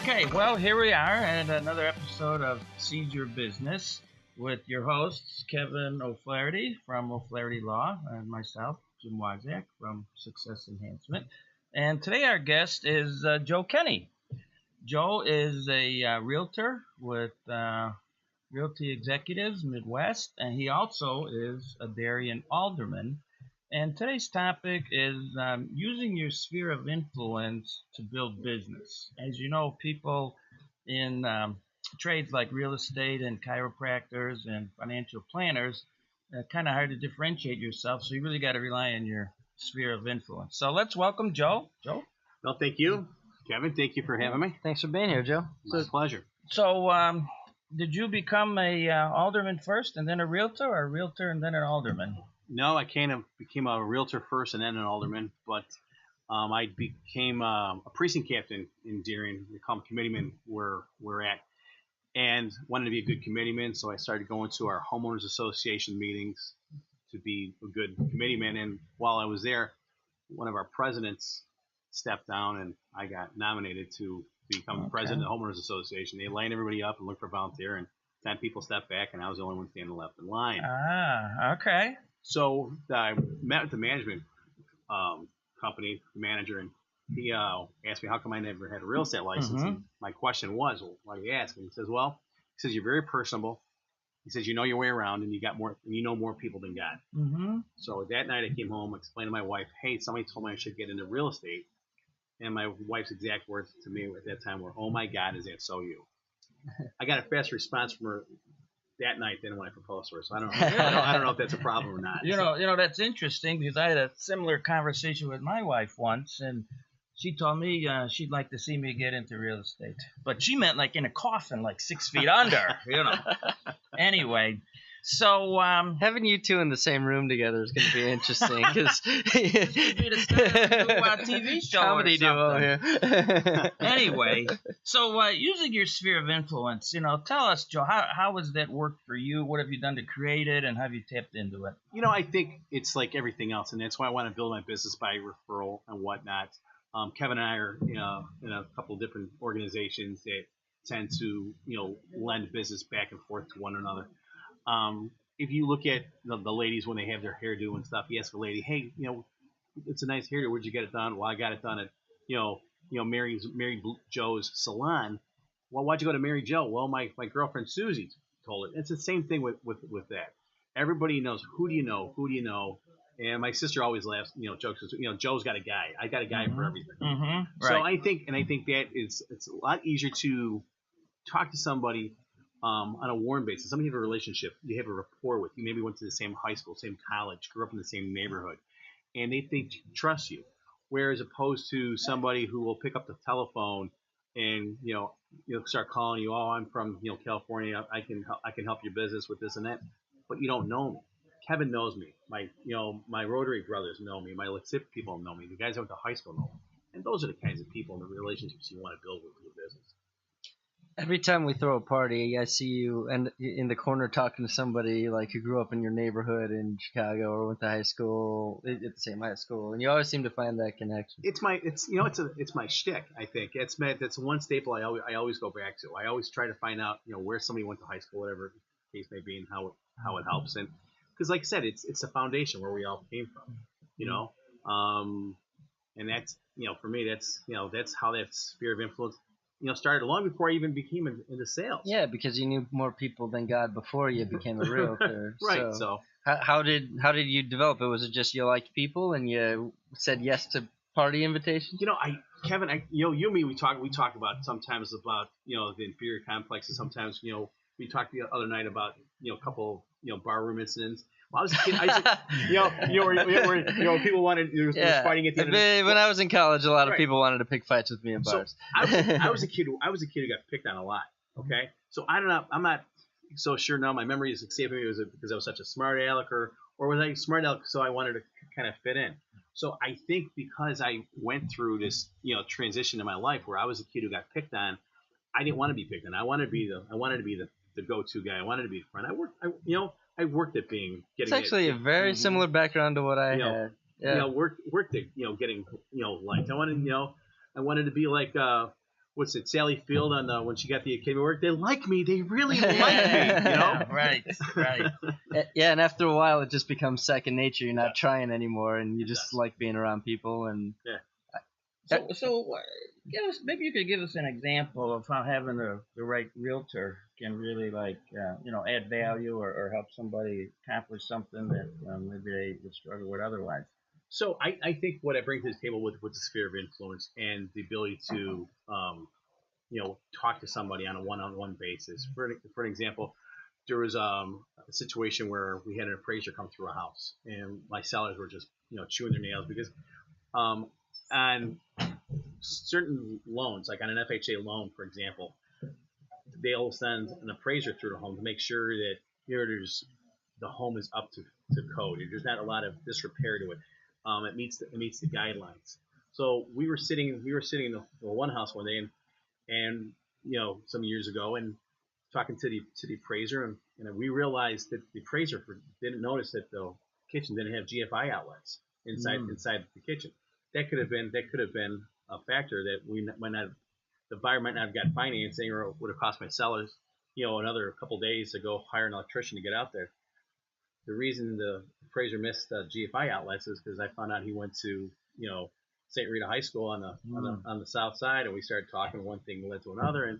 Okay, well, here we are at another episode of Seed Your Business with your hosts, Kevin O'Flaherty from O'Flaherty Law and myself, Jim Waszak from Success Enhancement. And today our guest is Joe Kenny. Joe is a realtor with Realty Executives Midwest, and he also is a Darien alderman. And today's topic is using your sphere of influence to build business. As you know, people in trades like real estate and chiropractors and financial planners, kind of hard to differentiate yourself, so you really got to rely on your sphere of influence. So let's welcome Joe. Joe? Well, thank you, Kevin. Thank you for having me. Thanks for being here, Joe. It's a pleasure. So did you become a alderman first and then a realtor, or a realtor and then an alderman? No, I kind of became a realtor first and then an alderman, but I became a precinct captain in Darien. We call them committeemen where we're at, and wanted to be a good committeeman, so I started going to our homeowners association meetings to be a good committeeman. And while I was there, one of our presidents stepped down, and I got nominated to become the president of the homeowners association. They lined everybody up and looked for a volunteer, and 10 people stepped back, and I was the only one standing left in line. Ah, okay. So I met with the management company manager, and he asked me how come I never had a real estate license. And my question was, well, why do you ask? And he says, well, he says, you're very personable. He says, you know your way around, and you know more people than God. So that night I came home, explained to my wife, hey, somebody told me I should get into real estate. And my wife's exact words to me at that time were, oh my God, is that so you? I got a fast response from her that night than when I proposed to her. So I don't know if that's a problem or not. You know that's interesting, because I had a similar conversation with my wife once, and she told me she'd like to see me get into real estate, but she meant like in a coffin, like 6 feet under. Anyway, so having you two in the same room together is going to be interesting, because TV show comedy duo here. Anyway, so using your sphere of influence, tell us, Joe, how has that worked for you? What have you done to create it, and how have you tapped into it? I think it's like everything else, and that's why I want to build my business by referral and whatnot. Kevin and I are in a couple of different organizations that tend to lend business back and forth to one another. If you look at the ladies when they have their hairdo and stuff, you ask a lady, hey, it's a nice hairdo. Where'd you get it done? Well, I got it done at Mary Joe's salon. Well, why'd you go to Mary Joe? Well, my girlfriend Susie told it. It's the same thing with that. Everybody knows who do you know. And my sister always laughs, jokes. Joe's got a guy. I got a guy for everything. Right. So I think that it's a lot easier to talk to somebody on a warm basis. Somebody you have a relationship, you have a rapport with. You maybe went to the same high school, same college, grew up in the same neighborhood, and they trust you. Whereas opposed to somebody who will pick up the telephone and start calling you, oh, I'm from California, I can help your business with this and that, but you don't know me. Kevin knows me. My Rotary brothers know me. My LASIK people know me. The guys I went to high school know me. And those are the kinds of people and the relationships you want to build with your business. Every time we throw a party, I see you in the corner talking to somebody like who grew up in your neighborhood in Chicago or went to high school at the same high school, and you always seem to find that connection. It's my shtick. I think that's one staple I always go back to. I always try to find out where somebody went to high school, whatever the case may be, and how it helps. And because like I said, it's the foundation where we all came from, and that's for me that's how that sphere of influence started long before I even became into sales. Yeah, because you knew more people than God before you became a realtor. Right. So how did you develop it? Was it just you liked people and you said yes to party invitations? Kevin, you and me, we talk about sometimes about the inferior complexes. Sometimes we talked the other night about a couple barroom incidents. Well, I was a kid. Where people wanted fighting at the end. When I was in college, a lot of people wanted to pick fights with me in bars. So I was a kid who got picked on a lot. Okay, so I'm not so sure now. My memory is escaping me. Was it because I was such a smart aleck, or was I smart aleck so I wanted to kind of fit in? So I think because I went through this transition in my life where I was a kid who got picked on, I didn't want to be picked on. I wanted to be the go-to guy. I wanted to be a friend. I worked at getting. It's actually a very similar background to what I had. Yeah. Worked at getting liked. I wanted to be like what's it, Sally Field on when she got the Academy Award? They like me. They really like me. You know? Right. Yeah, and after a while, it just becomes second nature. You're not trying anymore, and you just like being around people. And So maybe you could give us an example of how having the right realtor can really add value or help somebody accomplish something that maybe they would struggle with otherwise. So I think what I bring to the table with the sphere of influence and the ability to talk to somebody on a one-on-one basis. For an example, there was a situation where we had an appraiser come through a house, and my sellers were just chewing their nails because on certain loans, like on an FHA loan, for example, they'll send an appraiser through the home to make sure that the home is up to code. There's not a lot of disrepair to it. It meets the guidelines. So we were sitting in the one house one day, and some years ago, and talking to the appraiser, and we realized that the appraiser didn't notice that the kitchen didn't have GFI outlets inside the kitchen. That could have been a factor that the buyer might not have got financing, or it would have cost my sellers another couple days to go hire an electrician to get out there. The reason the appraiser missed GFI outlets is because I found out he went to St. Rita High School on the south side, and we started talking. One thing led to another, and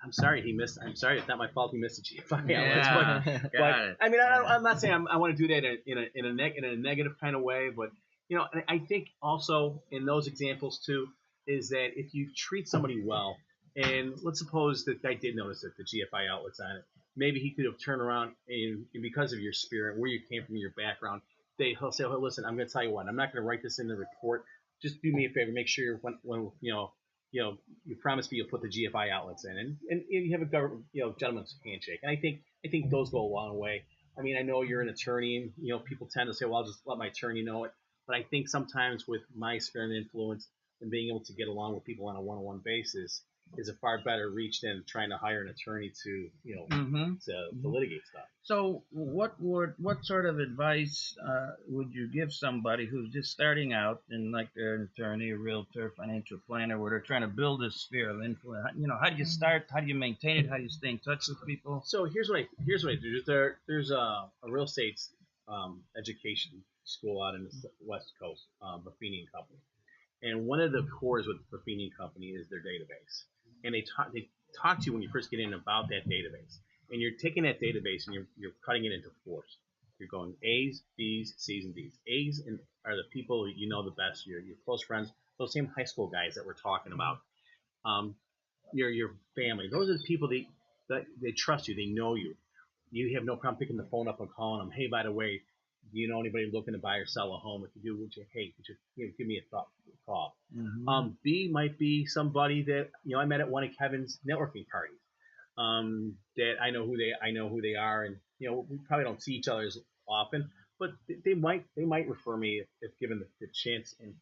I'm sorry, it's not my fault he missed the GFI outlets. But I mean, I'm not saying I want to do that in a negative kind of way, but I think also in those examples too is that if you treat somebody well, and let's suppose that guy did notice that the GFI outlets on it, maybe he could have turned around and because of your spirit, where you came from, your background, he'll say, "Oh, listen, I'm going to tell you what. I'm not going to write this in the report. Just do me a favor. Make sure when you promise me you'll put the GFI outlets in, and you have a government, gentleman's handshake." And I think those go a long way. I mean, I know you're an attorney, and people tend to say, "Well, I'll just let my attorney know it." But I think sometimes with my sphere of influence and being able to get along with people on a one-on-one basis is a far better reach than trying to hire an attorney to litigate stuff. So what sort of advice would you give somebody who's just starting out, and like they're an attorney, a realtor, financial planner, where they're trying to build this sphere of influence? How do you start? How do you maintain it? How do you stay in touch with people? So here's what I do. There's a real estate education school out in the West Coast, Buffini and Company. And one of the cores with Buffini and Company is their database. And they talk to you when you first get in about that database. And you're taking that database and you're cutting it into fours. You're going A's, B's, C's, and D's. A's are the people you know the best, your close friends, those same high school guys that we're talking about. Your family. Those are the people that they trust you. They know you. You have no problem picking the phone up and calling them. "Hey, by the way, do you know anybody looking to buy or sell a home? If you do, would you give me a call?" Mm-hmm. B might be somebody that I met at one of Kevin's networking parties. That I know who they are, and we probably don't see each other as often, but they might refer me if given the chance, and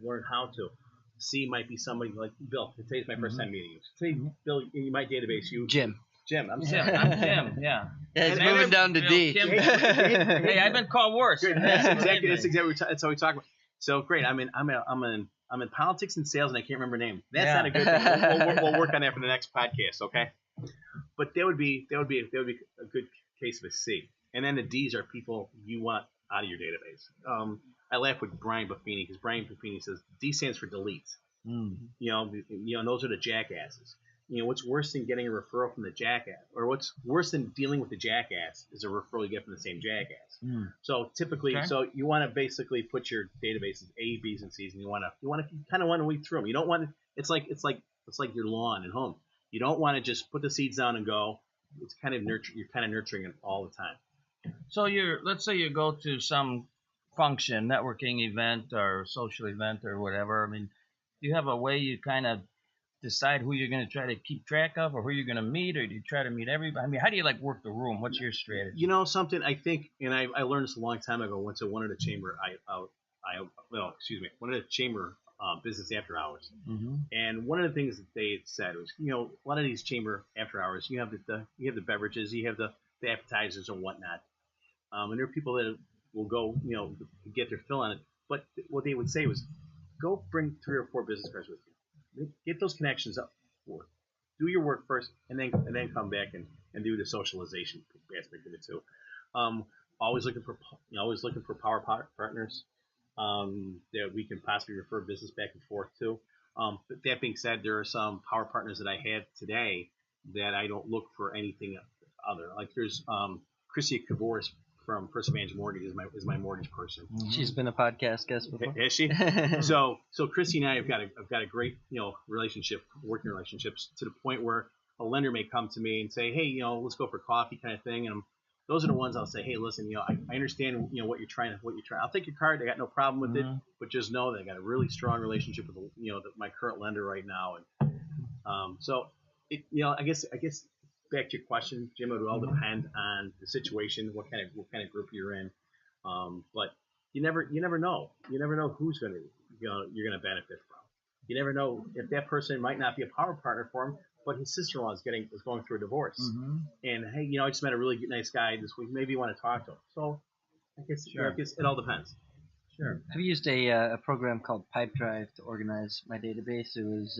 learn how to. C might be somebody like Bill. Today's my first time meeting you. Say, Bill, in my database, Jim. I'm Jim. Yeah. Yeah, he's moving down to D. Hey, I've been called worse. That's exactly. That's how we talk about. So great. I'm in politics and sales, and I can't remember names. That's not a good thing. We'll work on that for the next podcast, okay? But that would be a good case of a C. And then the D's are people you want out of your database. I laugh with Brian Buffini because Brian Buffini says D stands for delete. Mm. And those are the jackasses. What's worse than getting a referral from the jackass, or what's worse than dealing with the jackass, is a referral you get from the same jackass. Mm. So typically, so you want to basically put your databases A, B's, and C's, and you kind of want to weed through them. You don't want to. It's like your lawn at home. You don't want to just put the seeds down and go. It's kind of You're kind of nurturing it all the time. So let's say you go to some function, networking event or social event or whatever. I mean, do you have a way you kind of decide who you're going to try to keep track of, or who you're going to meet, or do you try to meet everybody? I mean, how do you work the room? What's your strategy? Something I think, and I learned this a long time ago. Went to one of the chamber, one of the chamber business after hours, mm-hmm. and one of the things that they had said was, a lot of these chamber after hours, you have the beverages, you have the appetizers and whatnot, and there are people that will go, get their fill on it. But what they would say was, go bring 3 or 4 business cards with you. Get those connections up. forth. Do your work first, and then come back and do the socialization aspect of it too. Always looking for power partners that we can possibly refer business back and forth to. But that being said, there are some power partners that I have today that I don't look for anything other. Like there's Chrissy Kavoris from First Advantage Mortgage is my mortgage person. Mm-hmm. She's been a podcast guest before. Has she? so Chrissy and I have got a great relationship, working relationships, to the point where a lender may come to me and say, hey, let's go for coffee kind of thing, and those are the ones I'll say, hey, listen, I understand what you're trying. I'll take your card. I got no problem with it, but just know that I got a really strong relationship with my current lender right now, and so it I guess back to your question, Jim, it would all depend on the situation, what kind of group you're in, but you never know. You never know who's you're gonna benefit from. You never know if that person might not be a power partner for him, but his sister-in-law is going through a divorce, and hey, I just met a really nice guy this week. Maybe you want to talk to him. So I guess it all depends. Sure. I've used a program called Pipedrive to organize my database. It was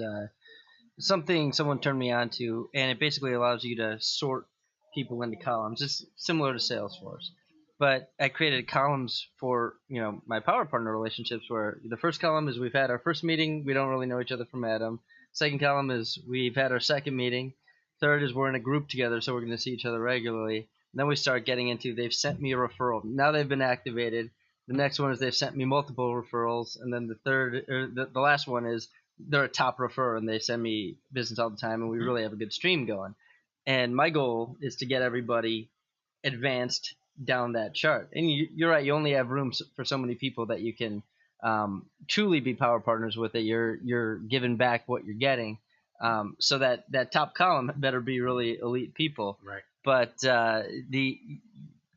something someone turned me on to, and it basically allows you to sort people into columns. It's similar to Salesforce. But I created columns for, my power partner relationships, where the first column is we've had our first meeting, we don't really know each other from Adam. Second column is we've had our second meeting. Third is we're in a group together, so we're going to see each other regularly. And then we start getting into they've sent me a referral. Now they've been activated. The next one is they've sent me multiple referrals. And then the last one is they're a top referrer, and they send me business all the time, and we really have a good stream going. And my goal is to get everybody advanced down that chart. And you're right, you only have room for so many people that you can truly be power partners with, that you're giving back what you're getting. So that top column better be really elite people. Right. But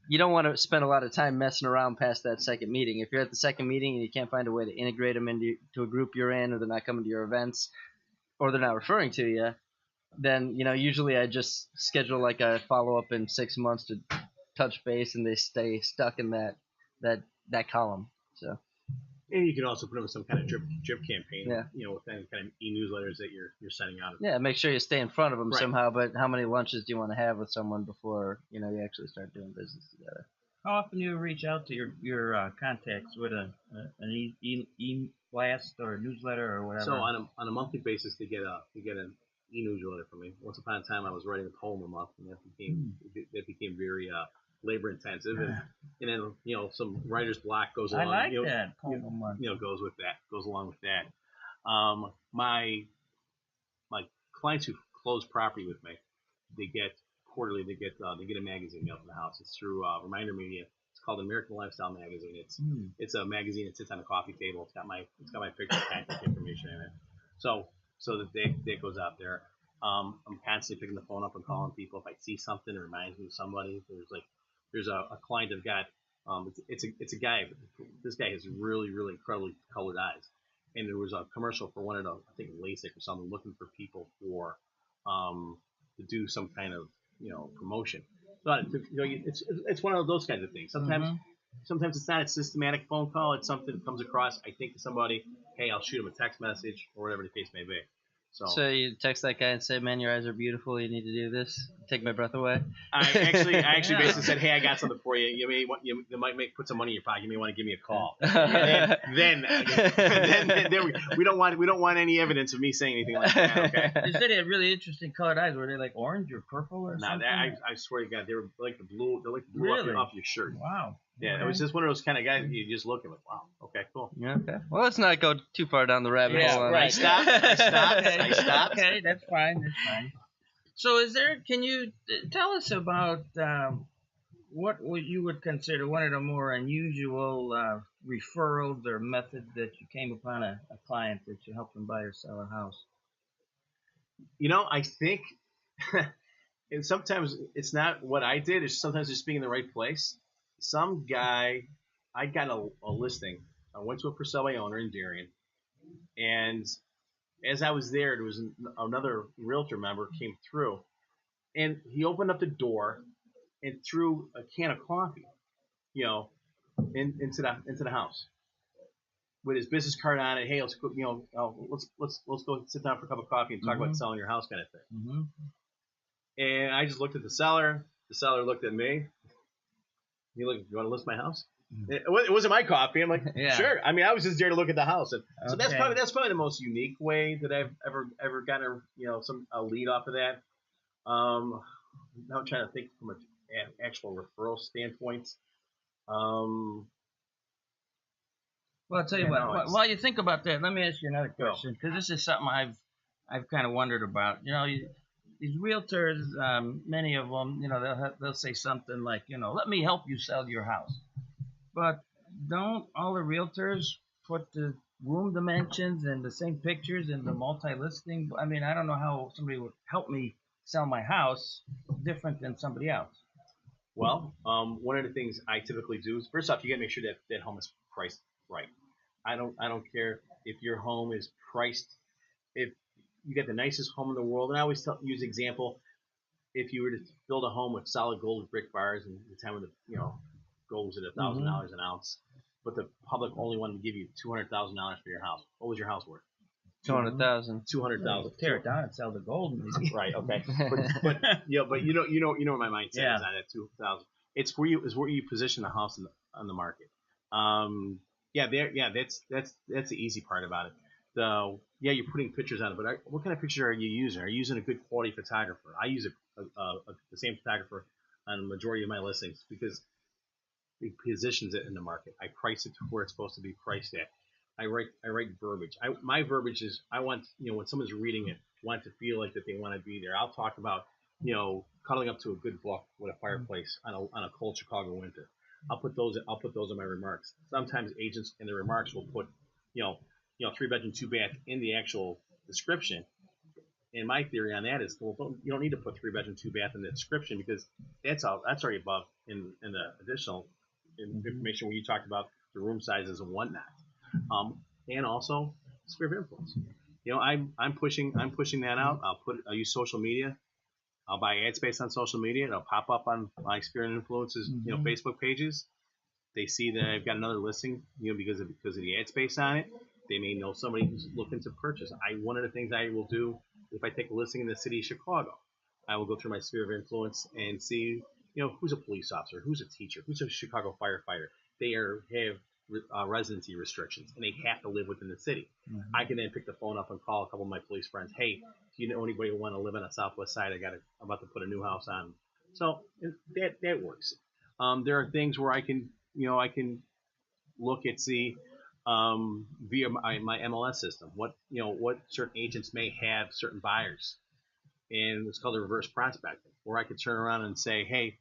you don't want to spend a lot of time messing around past that second meeting. If you're at the second meeting and you can't find a way to integrate them into a group you're in, or they're not coming to your events, or they're not referring to you, then usually I just schedule like a follow-up in 6 months to touch base, and they stay stuck in that column. So. And you can also put them in some kind of drip campaign, Yeah. With any kind of e-newsletters that you're sending out. Yeah, make sure you stay in front of them Right. somehow. But how many lunches do you want to have with someone before you actually start doing business together? How often do you reach out to your contacts with an e-blast or a newsletter or whatever? So on a monthly basis, they get an e-newsletter from me. Once upon a time, I was writing a poem a month, and that became very labor intensive, and then some writer's block goes along. I like that poem a month. Goes along with that. My clients who close property with me, they get quarterly. They get a magazine mailed to the house. It's through Reminder Media. It's called American Lifestyle Magazine. It's a magazine that sits on a coffee table. It's got my picture, contact information in it. So that goes out there. I'm constantly picking the phone up and calling people if I see something that reminds me of somebody. There's a client I've got. It's a guy. This guy has really, really incredibly colored eyes, and there was a commercial for one of those, I think LASIK or something, looking for people for to do some kind of promotion. But it's one of those kinds of things. Sometimes it's not a systematic phone call. It's something that comes across. I think to somebody, hey, I'll shoot him a text message or whatever the case may be. So you text that guy and say, "Man, your eyes are beautiful. You need to do this. Take my breath away." I actually basically said, "Hey, I got something for you. You might put some money in your pocket. You may want to give me a call." then we don't want any evidence of me saying anything like that. Okay. You said he had really interesting colored eyes. Were they like orange or purple or something? I swear to God, they were like the blue. They're like the blue Really? off your shirt. Wow. Yeah, Okay. It was just one of those kind of guys you just look at, like, wow, okay, cool. Yeah, okay. Well, let's not go too far down the rabbit hole. Right. I stopped. Okay, that's fine. So can you tell us about what you would consider one of the more unusual referrals or methods that you came upon a client that you helped them buy or sell a house? I think, and sometimes it's not what I did, it's sometimes just being in the right place. Some guy, I got a listing. I went to a for sale by owner in Darien, and as I was there was another realtor member came through, and he opened up the door and threw a can of coffee, into the house. with his business card on it. Hey, let's go, let's go sit down for a cup of coffee and talk about selling your house, kind of thing. And I just looked at the seller. The seller looked at me. He looked, you want to list my house? It wasn't my coffee. I'm like, sure. I mean, I was just there to look at the house, and so that's probably the most unique way that I've ever gotten a lead off of that. Now I'm trying to think from an actual referral standpoint. Well, I'll tell you what. While you think about that, let me ask you another question, because this is something I've kind of wondered about. These realtors, many of them, they'll say something like, let me help you sell your house. But don't all the realtors put the room dimensions and the same pictures in the multi-listing? I mean, I don't know how somebody would help me sell my house different than somebody else. Well, one of the things I typically do is, first off, you got to make sure that home is priced right. I don't care if your home is priced, if you got the nicest home in the world. And I always use the example, if you were to build a home with solid gold brick bars, and the time when the gold was at $1,000 an ounce, but the public only wanted to give you $200,000 for your house, what was your house worth? $200,000. $200,000. Tear it down and sell the gold. Right. Okay. But you know what my mindset is on that $200,000. It's where you position the house on the market. That's the easy part about it. You're putting pictures on it, but what kind of picture are you using? Are you using a good quality photographer? I use the same photographer on the majority of my listings because it positions it in the market. I price it to where it's supposed to be priced at. I write verbiage. My verbiage is, I want, when someone's reading it, want to feel like that they want to be there. I'll talk about, cuddling up to a good book with a fireplace on a cold Chicago winter. I'll put those in my remarks. Sometimes agents in the remarks will put, 3-bedroom, 2-bath in the actual description. And my theory on that is, well, you don't need to put 3-bedroom, 2-bath in the description, because that's already above in the additional information when you talked about the room sizes and whatnot. And also sphere of influence. I'm pushing that out. I'll use social media. I'll buy ad space on social media. It'll pop up on my sphere of influences, Facebook pages. They see that I've got another listing, because of the ad space on it. They may know somebody who's looking to purchase. One of the things I will do, if I take a listing in the city of Chicago, I will go through my sphere of influence and see, who's a police officer, who's a teacher, who's a Chicago firefighter. They have residency restrictions, and they have to live within the city. I can then pick the phone up and call a couple of my police friends. Hey, do you know anybody who want to live on the southwest side? I'm about to put a new house on. So that works. There are things where I can look at via my MLS system what certain agents may have certain buyers, and it's called a reverse prospecting, where I could turn around and say, hey,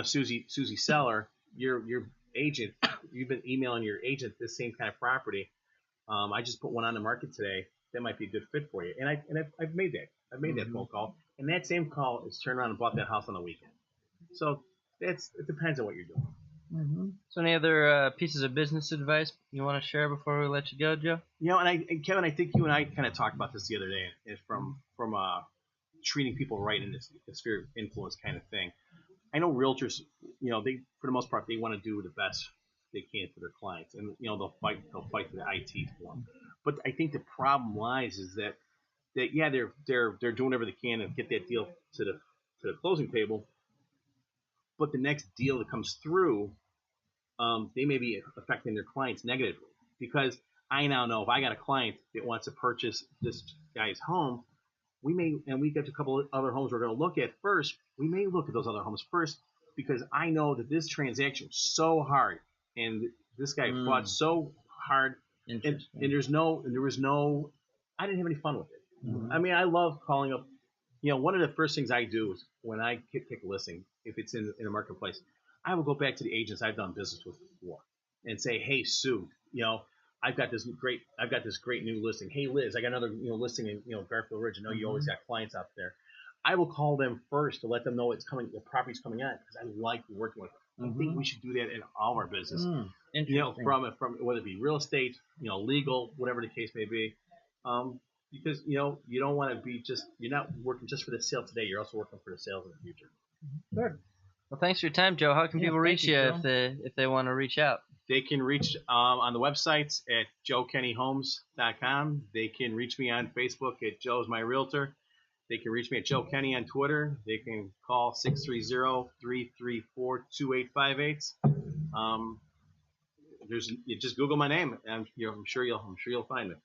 Susie Seller, your agent, you've been emailing your agent this same kind of property. I just put one on the market today. That might be a good fit for you. And I've made that. I've made that phone call, and that same call is turned around and bought that house on the weekend. So it depends on what you're doing. So any other pieces of business advice you want to share before we let you go, Joe? And Kevin, I think you and I kind of talked about this the other day, is from treating people right in this sphere of influence kind of thing. I know realtors, they, for the most part, they want to do the best they can for their clients, and they'll fight for the IT for them. But I think the problem lies is that they're doing whatever they can to get that deal to the closing table, but the next deal that comes through, they may be affecting their clients negatively, because I now know if I got a client that wants to purchase this guy's home, we got a couple of other homes we're going to look at first. We may look at those other homes first, because I know that this transaction was so hard, and this guy fought so hard, and there was no, I didn't have any fun with it. I mean, I love calling up. One of the first things I do is when I pick a listing, if it's in a marketplace, I will go back to the agents I've done business with before and say, hey, Sue, I've got this great new listing. Hey, Liz, I got another listing in Garfield Ridge. I know you always got clients out there. I will call them first to let them know it's coming, the property's coming on, because I like working with them. I think we should do that in all of our business. From whether it be real estate, legal, whatever the case may be. Because you don't want to be you're not working just for the sale today. You're also working for the sales in the future. Good. Well, thanks for your time, Joe. How can people reach you if they want to reach out? They can reach on the websites at joekennyhomes.com. They can reach me on Facebook at Joe's My Realtor. They can reach me at Joe Kenny on Twitter. They can call 630-334-2858. You just Google my name, and I'm sure you'll find it.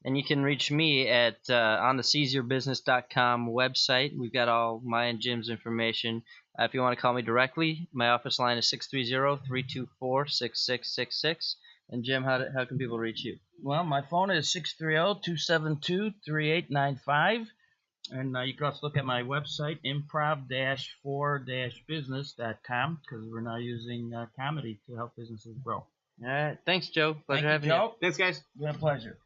And you can reach me at on the seizeyourbusiness.com website. We've got all my and Jim's information. If you want to call me directly, my office line is 630-324-6666. And Jim, how can people reach you? Well, my phone is 630-272-3895. And you can also look at my website, improv-4-business.com, because we're now using comedy to help businesses grow. All right. Thanks, Joe. Pleasure having you. Thanks, guys. It's been a pleasure.